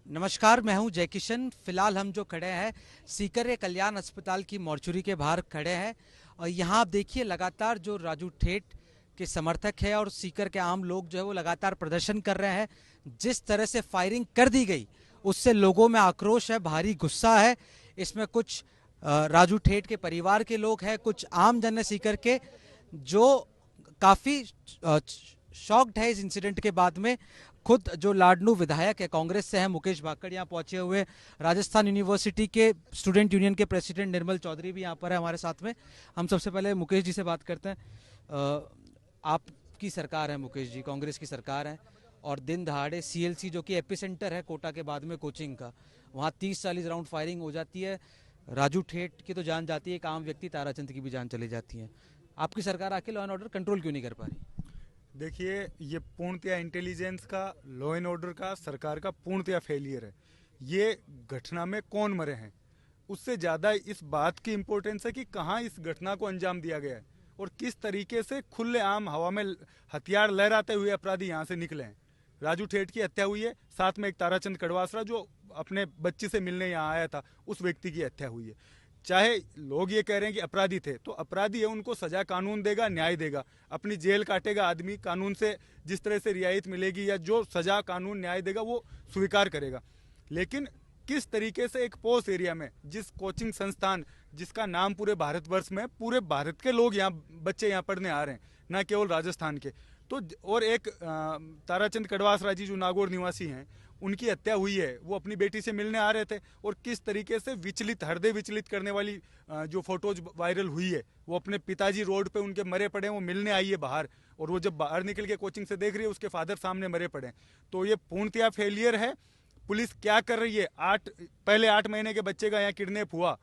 नमस्कार, मैं हूं जय किशन। फिलहाल हम जो खड़े हैं सीकर कल्याण अस्पताल की मॉर्चुरी के बाहर खड़े हैं और यहाँ आप देखिए लगातार जो राजू ठेठ के समर्थक है और सीकर के आम लोग जो है वो लगातार प्रदर्शन कर रहे हैं। जिस तरह से फायरिंग कर दी गई उससे लोगों में आक्रोश है, भारी गुस्सा है। इसमें कुछ राजू ठेठ के परिवार के लोग हैं, कुछ आम जन है सीकर के जो काफ़ी शॉक्ड है इस इंसिडेंट के बाद में। खुद जो लाडनू विधायक है कांग्रेस से है मुकेश भाकड़ यहाँ पहुंचे हुए। राजस्थान यूनिवर्सिटी के स्टूडेंट यूनियन के प्रेसिडेंट निर्मल चौधरी भी यहाँ पर है हमारे साथ में। हम सबसे पहले मुकेश जी से बात करते हैं। आपकी सरकार है मुकेश जी, कांग्रेस की सरकार है और दिन दहाड़े सीएलसी जो कि एपिसेंटर है कोटा के बाद में कोचिंग का, वहाँ 30-40 राउंड फायरिंग हो जाती है। राजू ठेठ की तो जान जाती है, एक आम व्यक्ति ताराचंद की भी जान चली जाती है। आपकी सरकार आके लॉ एंड ऑर्डर कंट्रोल क्यों नहीं कर पा रही? देखिए, ये पूर्णतया इंटेलिजेंस का, लॉ एंड ऑर्डर का, सरकार का पूर्णतया फेलियर है। ये घटना में कौन मरे हैं उससे ज़्यादा इस बात की इम्पोर्टेंस है कि कहाँ इस घटना को अंजाम दिया गया है और किस तरीके से खुलेआम हवा में हथियार लहराते हुए अपराधी यहाँ से निकले हैं। राजू ठेठ की हत्या हुई है, साथ में एक ताराचंद कड़वासरा जो अपने बच्ची से मिलने यहाँ आया था, उस व्यक्ति की हत्या हुई है। चाहे लोग ये कह रहे हैं कि अपराधी थे, तो अपराधी है, उनको सजा कानून देगा, न्याय देगा। अपनी जेल काटेगा आदमी, कानून से जिस तरह से रियायत मिलेगी या जो सजा कानून न्याय देगा वो स्वीकार करेगा। लेकिन किस तरीके से एक पोस्ट एरिया में, जिस कोचिंग संस्थान जिसका नाम पूरे भारतवर्ष में, पूरे भारत के लोग यहाँ, बच्चे यहाँ पढ़ने आ रहे हैं, ना केवल राजस्थान के, तो और एक ताराचंद कड़वासरा जी जो नागौर निवासी हैं, उनकी हत्या हुई है। वो अपनी बेटी से मिलने आ रहे थे और किस तरीके से विचलित, हृदय विचलित करने वाली जो फोटोज वायरल हुई है, वो अपने पिताजी रोड पे उनके मरे पड़े हैं, वो मिलने आई है बाहर, और वो जब बाहर निकल के कोचिंग से देख रही है उसके फादर सामने मरे पड़े हैं। तो ये पूर्णतया फेलियर है। पुलिस क्या कर रही है? पहले 8 महीने के बच्चे का यहाँ किडनैप हुआ,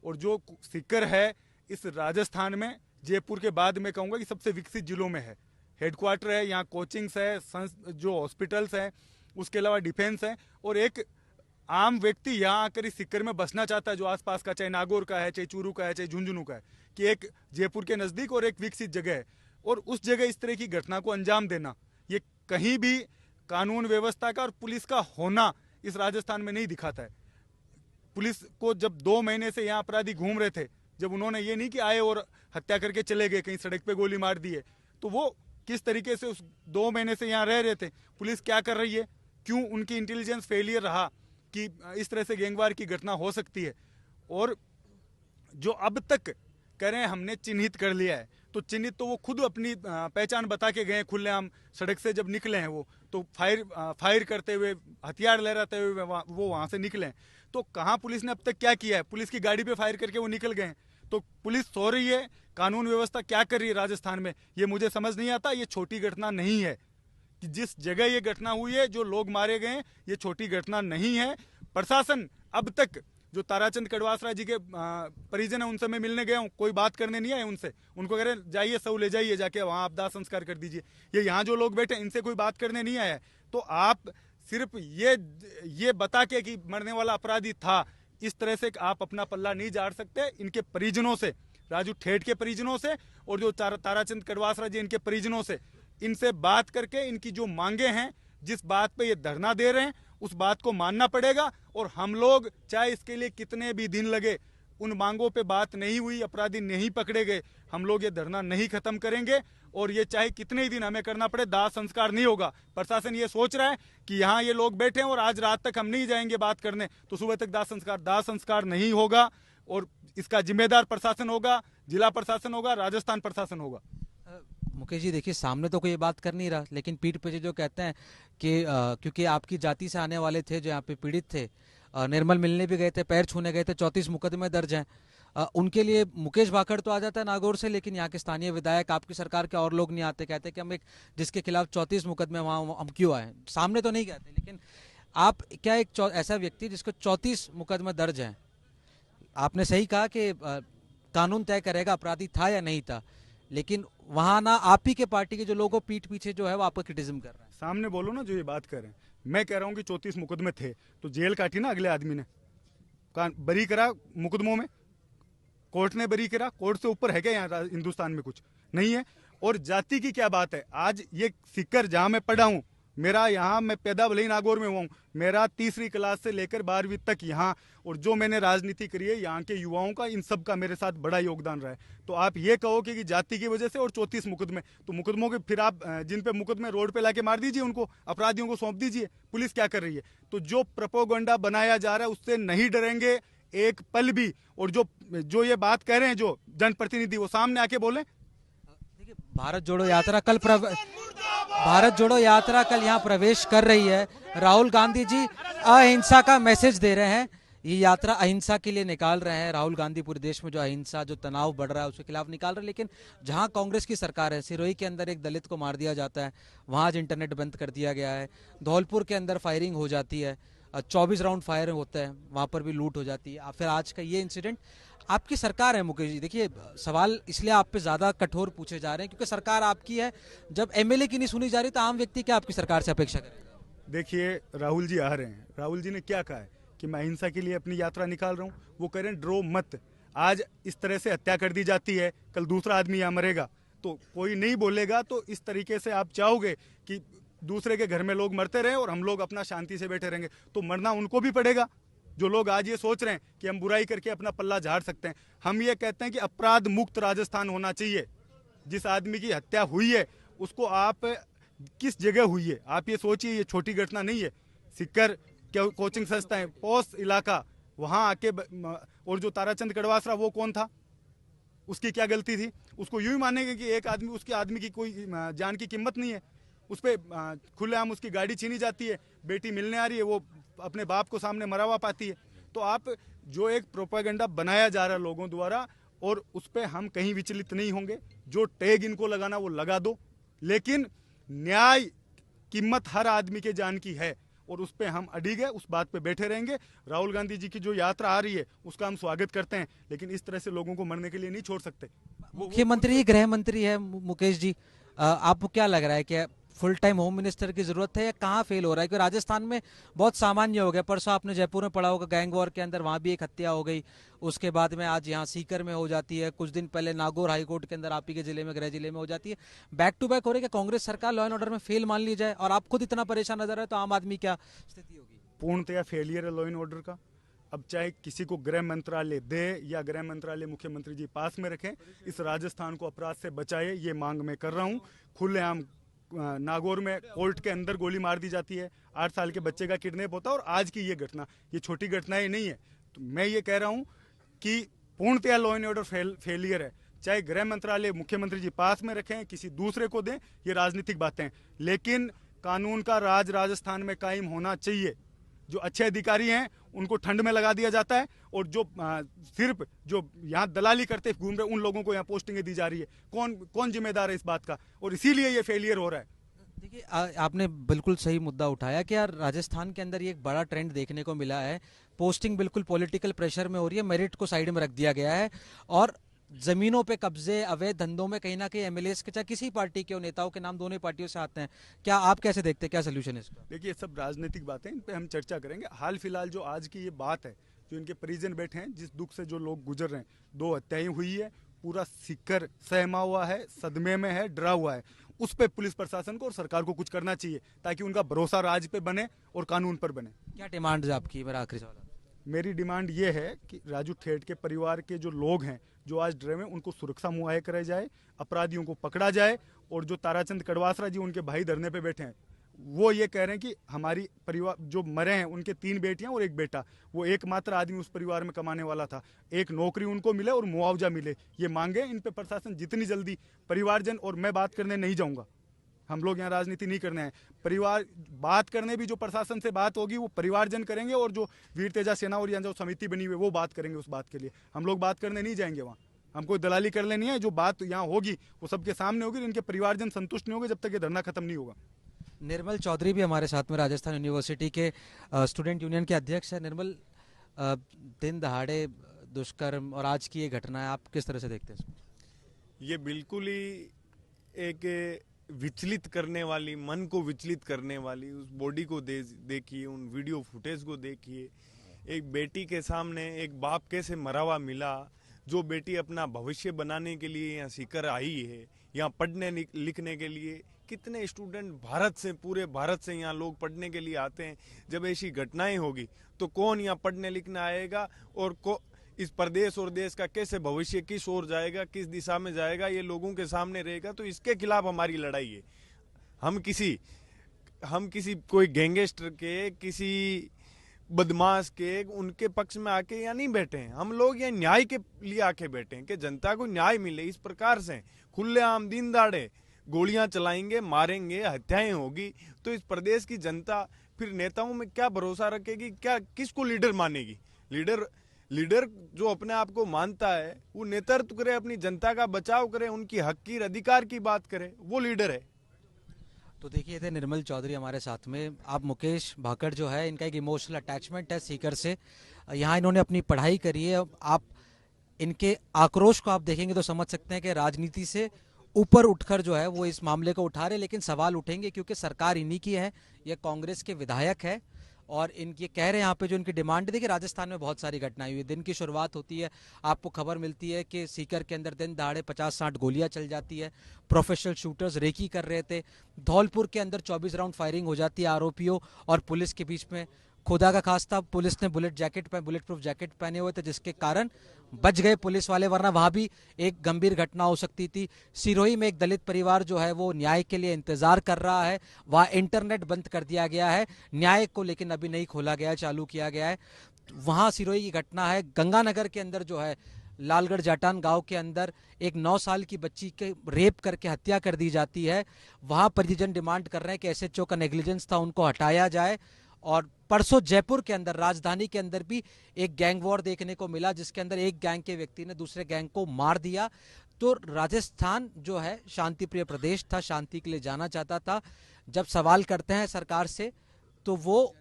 और जो सीकर है इस राजस्थान में, जयपुर के बाद मैं कहूँगा कि सबसे विकसित जिलों में है। हेडक्वार्टर है, यहाँ कोचिंग्स है, जो हॉस्पिटल्स हैं, उसके अलावा डिफेंस है, और एक आम व्यक्ति यहाँ आकर इस सीकर में बसना चाहता है जो आसपास का, चाहे नागौर का है, चाहे चूरू का है, चाहे झुंझुनू का है, कि एक जयपुर के नज़दीक और एक विकसित जगह है, और उस जगह इस तरह की घटना को अंजाम देना, ये कहीं भी कानून व्यवस्था का और पुलिस का होना इस राजस्थान में नहीं दिखाता है। पुलिस को जब 2 महीने से यहाँ अपराधी घूम रहे थे, जब उन्होंने ये नहीं कि आए और हत्या करके चले गए, कहीं सड़क पे गोली मार दी है, तो वो किस तरीके से उस 2 महीने से यहाँ रह रहे थे? पुलिस क्या कर रही है? क्यों उनकी इंटेलिजेंस फेलियर रहा कि इस तरह से गैंगवार की घटना हो सकती है? और जो अब तक कह रहे हैं हमने चिन्हित कर लिया है, तो चिन्हित तो वो खुद अपनी पहचान बता के गए खुलेआम। सड़क से जब निकले हैं वो, तो फायर करते हुए, हथियार लहराते हुए वो वहां से निकले हैं। तो कहाँ पुलिस ने अब तक क्या किया है? पुलिस की गाड़ी पे फायर करके वो निकल गए हैं। तो पुलिस सो रही है, कानून व्यवस्था क्या कर रही है राजस्थान में, ये मुझे समझ नहीं आता। ये छोटी घटना नहीं है कि जिस जगह ये घटना हुई है, जो लोग मारे गए, ये छोटी घटना नहीं है। प्रशासन अब तक, जो ताराचंद कड़वासरा जी के परिजन है, उनसे मैं मिलने गया हूँ, कोई बात करने नहीं आए उनसे। उनको कह रहे जाइए, सब ले जाइए, जाके वहाँ आप दाह संस्कार कर दीजिए। ये यहाँ जो लोग बैठे, इनसे कोई बात करने नहीं आया है। तो आप सिर्फ ये बता के कि मरने वाला अपराधी था, इस तरह से आप अपना पल्ला नहीं झाड़ सकते। इनके परिजनों से, राजू ठेठ के परिजनों से, और जो ताराचंद कड़वासरा जी इनके परिजनों से, इनसे बात करके इनकी जो मांगे हैं, जिस बात पे ये धरना दे रहे हैं, उस बात को मानना पड़ेगा। और हम लोग, चाहे इसके लिए कितने भी दिन लगे, उन मांगों पे बात नहीं हुई, अपराधी नहीं पकड़े गए, हम लोग ये धरना नहीं खत्म करेंगे। और ये चाहे कितने ही दिन हमें करना पड़े, दाह संस्कार नहीं होगा। प्रशासन ये सोच रहा है कि यहाँ ये लोग बैठे हैं और आज रात तक हम नहीं जाएंगे बात करने, तो सुबह तक दाह संस्कार नहीं होगा। और इसका जिम्मेदार प्रशासन होगा, जिला प्रशासन होगा, राजस्थान प्रशासन होगा। मुकेश जी देखिए, सामने तो कोई ये बात कर नहीं रहा, लेकिन पीठ पीछे जो कहते हैं कि क्योंकि आपकी जाति से आने वाले थे जो यहाँ पे पीड़ित थे, निर्मल मिलने भी गए थे, पैर छूने गए थे, 34 मुकदमे दर्ज हैं। उनके लिए मुकेश भाकड़ तो आ जाता है नागौर से, लेकिन यहाँ के स्थानीय विधायक, आपकी सरकार के और लोग नहीं आते, कहते कि हम एक जिसके खिलाफ 34 मुकदमे, वहाँ हम क्यों आए? सामने तो नहीं कहते, लेकिन आप क्या एक ऐसा व्यक्ति जिसको 34 मुकदमे दर्ज हैं, आपने सही कहा कि कानून तय करेगा अपराधी था या नहीं था, लेकिन वहां ना आप ही के पार्टी के जो लोगों पीठ पीछे जो है वो आपका क्रिटिसिज्म कर रहे हैं। सामने बोलो ना जो ये बात कर रहे हैं। मैं कह रहा हूँ कि 34 मुकदमे थे, तो जेल काटी ना अगले आदमी ने, बरी करा मुकदमों में, कोर्ट ने बरी करा। कोर्ट से ऊपर है क्या यहाँ हिंदुस्तान में? कुछ नहीं है। और जाति की क्या बात है? आज ये सीकर जहां मैं पढ़ा हूँ, मेरा यहाँ, मैं पैदा भले ही नागौर में हुआ हूँ, मेरा 3री क्लास से लेकर 12वीं तक यहाँ, और जो मैंने राजनीति करी है यहाँ के युवाओं का, इन सब का मेरे साथ बड़ा योगदान रहा है। तो आप ये कहो कि जाति की वजह से और 34 मुकदमे, तो मुकदमों के फिर आप जिन पे मुकदमे रोड पे लाके मार दीजिए, उनको अपराधियों को सौंप दीजिए। पुलिस क्या कर रही है? तो जो प्रोपोगंडा बनाया जा रहा है उससे नहीं डरेंगे एक पल भी। और जो ये बात कह रहे हैं जो जनप्रतिनिधि, वो सामने आके बोले। देखिए, भारत जोड़ो यात्रा कल यहाँ प्रवेश कर रही है। राहुल गांधी जी अहिंसा का मैसेज दे रहे हैं। ये यात्रा अहिंसा के लिए निकाल रहे हैं। राहुल गांधी पूरे देश में जो अहिंसा, जो तनाव बढ़ रहा है उसके खिलाफ निकाल रहे हैं। लेकिन जहां कांग्रेस की सरकार है, सिरोही के अंदर एक दलित को मार दिया जाता है, वहां आज इंटरनेट बंद कर दिया गया है। धौलपुर के अंदर फायरिंग हो जाती है, 24 राउंड फायर होता है, वहां पर भी लूट हो जाती है। फिर आज का ये इंसिडेंट, आपकी सरकार है मुकेश जी। देखिए, सवाल इसलिए आप पे ज्यादा कठोर पूछे जा रहे हैं क्योंकि सरकार आपकी है। जब एमएलए की नहीं सुनी जा रही तो आम व्यक्ति क्या आपकी सरकार से अपेक्षा करेगा? देखिए, राहुल जी आ रहे हैं, राहुल जी ने क्या कहा है कि मैं अहिंसा के लिए अपनी यात्रा निकाल रहा हूँ। वो कह रहे हैं ड्रो मत। आज इस तरह से हत्या कर दी जाती है, कल दूसरा आदमी यहाँ मरेगा तो कोई नहीं बोलेगा। तो इस तरीके से आप चाहोगे कि दूसरे के घर में लोग मरते रहे और हम लोग अपना शांति से बैठे रहेंगे, तो मरना उनको भी पड़ेगा। जो लोग आज ये सोच रहे हैं कि हम बुराई करके अपना पल्ला झाड़ सकते हैं, हम ये कहते हैं कि अपराध मुक्त राजस्थान होना चाहिए। जिस आदमी की हत्या हुई है उसको आप किस जगह हुई है आप ये सोचिए। ये छोटी घटना नहीं है। सिक्कर कोचिंग संस्था है, पोस्ट इलाका, वहां आके और जो ताराचंद कड़वासरा वो कौन था, उसकी क्या गलती थी? उसको यूं ही मानेंगे कि एक आदमी, उसके आदमी की कोई जान की कीमत नहीं है। उस पर खुलेआम उसकी गाड़ी छीनी जाती है, बेटी मिलने आ रही है, वो अपने बाप को सामने मरा हुआ पाती है। तो आप जो एक प्रोपेगेंडा बनाया जा रहा है लोगों द्वारा, और उस पर हम कहीं विचलित नहीं होंगे। जो टैग इनको लगाना वो लगा दो, लेकिन न्याय कीमत हर आदमी के जान की है और उस पर हम अडिग है, उस बात पे बैठे रहेंगे। राहुल गांधी जी की जो यात्रा आ रही है उसका हम स्वागत करते हैं, लेकिन इस तरह से लोगों को मरने के लिए नहीं छोड़ सकते। मुख्यमंत्री गृह मंत्री है मुकेश जी, आपको क्या लग रहा है कि फुल टाइम होम मिनिस्टर की जरूरत है या कहाँ फेल हो रहा है? क्योंकि राजस्थान में बहुत सामान्य हो गया। परसों आपने जयपुर में पढ़ा होगा, गैंग वॉर के अंदर वहां भी एक हत्या हो गई, उसके बाद में आज यहाँ सीकर में हो जाती है, कुछ दिन पहले नागौर हाईकोर्ट के अंदर आप ही के जिले में, गृह जिले में हो जाती है। बैक टू बैक हो रही है। कांग्रेस सरकार लॉ एंड ऑर्डर में फेल मान ली जाए और आप खुद इतना परेशान नजर है, तो आम आदमी क्या स्थिति होगी? पूर्णतया फेलियर है लॉ एंड ऑर्डर का। अब चाहे किसी को गृह मंत्रालय दे या गृह मंत्रालय मुख्यमंत्री जी पास में रखें, इस राजस्थान को अपराध से बचाए, ये मांग मैं कर रहा हूँ। खुलेआम नागौर में कोर्ट के अंदर गोली मार दी जाती है, 8 साल के बच्चे का किडनैप होता है, और आज की ये घटना, ये छोटी घटनाएं नहीं है। तो मैं ये कह रहा हूँ कि पूर्णतया लॉ एंड ऑर्डर फेलियर है। चाहे गृह मंत्रालय मुख्यमंत्री जी पास में रखें, किसी दूसरे को दें, ये राजनीतिक बातें, लेकिन कानून का राज राजस्थान में कायम होना चाहिए। जो अच्छे अधिकारी हैं उनको ठंड में लगा दिया जाता है, और जो सिर्फ जो यहाँ दलाली करते घूम रहे उन लोगों को यहाँ पोस्टिंगें दी जा रही है। कौन जिम्मेदार है इस बात का? और इसीलिए ये फेलियर हो रहा है। देखिए, आपने बिल्कुल सही मुद्दा उठाया कि यार राजस्थान के अंदर ये एक बड़ा ट्रेंड देखने को मिला है। पोस्टिंग बिल्कुल पॉलिटिकल प्रेशर में हो रही है, मेरिट को साइड में रख दिया गया है, और जमीनों पे कब्जे, अवैध धंधों में कहीं ना कहीं एमएलए के, चाहे किसी पार्टी के नेताओं के नाम दोनों पार्टियों से आते हैं। क्या आप कैसे देखते हैं, क्या सोल्यूशन है इसका? देखिए, सब राजनीतिक बातें, इन पे हम चर्चा करेंगे। हाल फिलहाल जो आज की ये बात है, जो इनके परिजन बैठे हैं, जिस दुख से जो लोग गुजर रहे हैं, 2 हत्याएं हुई है, पूरा सीकर सहमा हुआ है, सदमे में है, डरा हुआ है। उस पर पुलिस प्रशासन को और सरकार को कुछ करना चाहिए ताकि उनका भरोसा राज पे बने और कानून पर बने। क्या डिमांड है आपकी? मेरा आखिरी सवाल। मेरी डिमांड ये है कि राजू ठेठ के परिवार के जो लोग हैं जो आज डरे में, उनको सुरक्षा मुहैया कराई जाए, अपराधियों को पकड़ा जाए, और जो ताराचंद कड़वासरा जी उनके भाई धरने पे बैठे हैं, वो ये कह रहे हैं कि हमारी परिवार जो मरे हैं उनके 3 बेटियां और 1 बेटा, वो एकमात्र आदमी उस परिवार में कमाने वाला था, एक नौकरी उनको मिले और मुआवजा मिले, ये मांगे। इन पे प्रशासन जितनी जल्दी परिवारजन, और मैं बात करने नहीं जाऊंगा, हम लोग यहाँ राजनीति नहीं करने हैं, परिवार बात करने भी जो प्रशासन से बात होगी वो परिवारजन करेंगे, और जो वीर तेजा सेना और यहाँ जो समिति बनी हुई है वो बात करेंगे। उस बात के लिए हम लोग बात करने नहीं जाएंगे वहाँ, हमको दलाली कर लेनी है। जो बात यहाँ होगी वो सबके सामने होगी, इनके परिवारजन संतुष्ट नहीं होंगे जब तक ये धरना खत्म नहीं होगा। निर्मल चौधरी भी हमारे साथ में, राजस्थान यूनिवर्सिटी के स्टूडेंट यूनियन के अध्यक्ष है। निर्मल, दिन दहाड़े दुष्कर्म और आज की ये घटना है, आप किस तरह से देखते हैं इसको? ये बिल्कुल ही एक विचलित करने वाली, मन को विचलित करने वाली, उस बॉडी को देखिए, उन वीडियो फुटेज को देखिए। एक बेटी के सामने एक बाप कैसे मरा हुआ मिला, जो बेटी अपना भविष्य बनाने के लिए यहाँ सीकर आई है, यहाँ पढ़ने लिखने के लिए, कितने स्टूडेंट भारत से, पूरे भारत से यहाँ लोग पढ़ने के लिए आते हैं। जब ऐसी घटनाएं होगी तो कौन यहाँ पढ़ने लिखने आएगा, और इस प्रदेश और देश का कैसे भविष्य किस ओर जाएगा, किस दिशा में जाएगा, ये लोगों के सामने रहेगा। तो इसके खिलाफ हमारी लड़ाई है। हम किसी कोई गैंगस्टर के, किसी बदमाश के, उनके पक्ष में आके यहाँ नहीं बैठे हैं। हम लोग यहाँ न्याय के लिए आके बैठे हैं कि जनता को न्याय मिले। इस प्रकार से खुलेआम दिन दहाड़े गोलियां चलाएंगे, मारेंगे, हत्याएं होगी, तो इस प्रदेश की जनता फिर नेताओं में क्या भरोसा रखेगी, क्या किसको लीडर मानेगी? लीडर जो अपने आप को मानता है वो नेतृत्व करे, अपनी जनता का बचाव करे, उनकी हक की अधिकार की बात करे, वो लीडर है। तो देखिए थे निर्मल चौधरी हमारे साथ में। आप मुकेश भाकड़ जो है, इनका एक इमोशनल अटैचमेंट है सीकर से। यहाँ इन्होंने अपनी पढ़ाई करी है। आप इनके आक्रोश को आप देखेंगे तो समझ सकते हैं कि राजनीति से ऊपर उठकर जो है वो इस मामले को उठा रहे। लेकिन सवाल उठेंगे क्योंकि सरकार इन्हीं की है, ये कांग्रेस के विधायक है और इनके कह रहे हैं यहाँ पे जो इनकी डिमांड है। देखिए राजस्थान में बहुत सारी घटनाएं हुई। दिन की शुरुआत होती है, आपको खबर मिलती है कि सीकर के अंदर दिन दहाड़े 50-60 गोलियां चल जाती है। प्रोफेशनल शूटर्स रेकी कर रहे थे। धौलपुर के अंदर 24 राउंड फायरिंग हो जाती है आरोपियों और पुलिस के बीच में। खुदा का खास्ता पुलिस ने बुलेट प्रूफ जैकेट पहने हुए थे, जिसके कारण बच गए पुलिस वाले, वरना वहां भी एक गंभीर घटना हो सकती थी। सिरोही में एक दलित परिवार जो है वो न्याय के लिए इंतजार कर रहा है। वहां इंटरनेट बंद कर दिया गया है न्याय को, लेकिन अभी नहीं खोला गया है, चालू किया गया है। वहां सिरोही की घटना है। गंगानगर के अंदर जो है लालगढ़ जाटान गांव के अंदर एक 9 साल की बच्ची के रेप करके हत्या कर दी जाती है। वहां परिजन डिमांड कर रहे हैं कि एसएचओ का नेग्लिजेंस था, उनको हटाया जाए। और परसों जयपुर के अंदर, राजधानी के अंदर भी एक गैंग वॉर देखने को मिला, जिसके अंदर एक गैंग के व्यक्ति ने दूसरे गैंग को मार दिया। तो राजस्थान जो है शांति प्रिय प्रदेश था, शांति के लिए जाना चाहता था। जब सवाल करते हैं सरकार से तो वो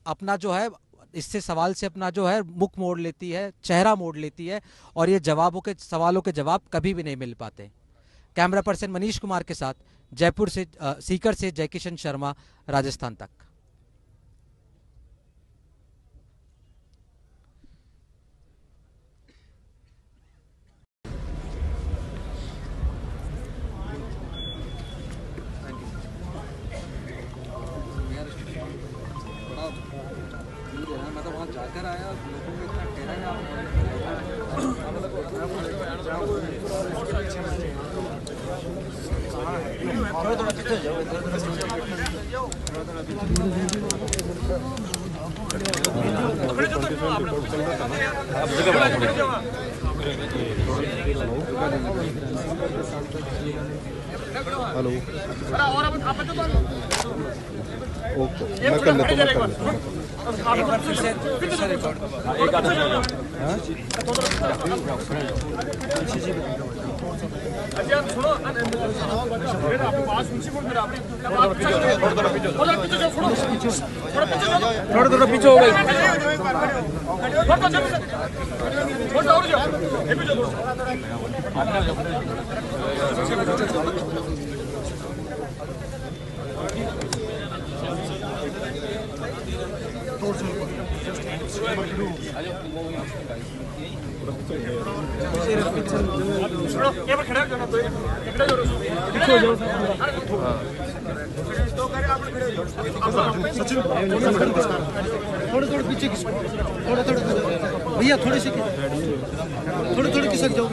अपना जो है इससे सवाल से अपना जो है मुख मोड़ लेती है, चेहरा मोड़ लेती है, और ये सवालों के जवाब कभी भी नहीं मिल पाते। कैमरा पर्सन मनीष कुमार के साथ जयपुर से, सीकर से जयकिशन शर्मा, राजस्थान तक। मैं तो वहाँ जाकर आया, लोगों में इतना ठहरा हेलो, ओके, मैं कर लेता हूँ। थोड़ा पीछे हो गई। थोड़े पीछे थोड़े भैया, थोड़े से थोड़े खिसक जाओ।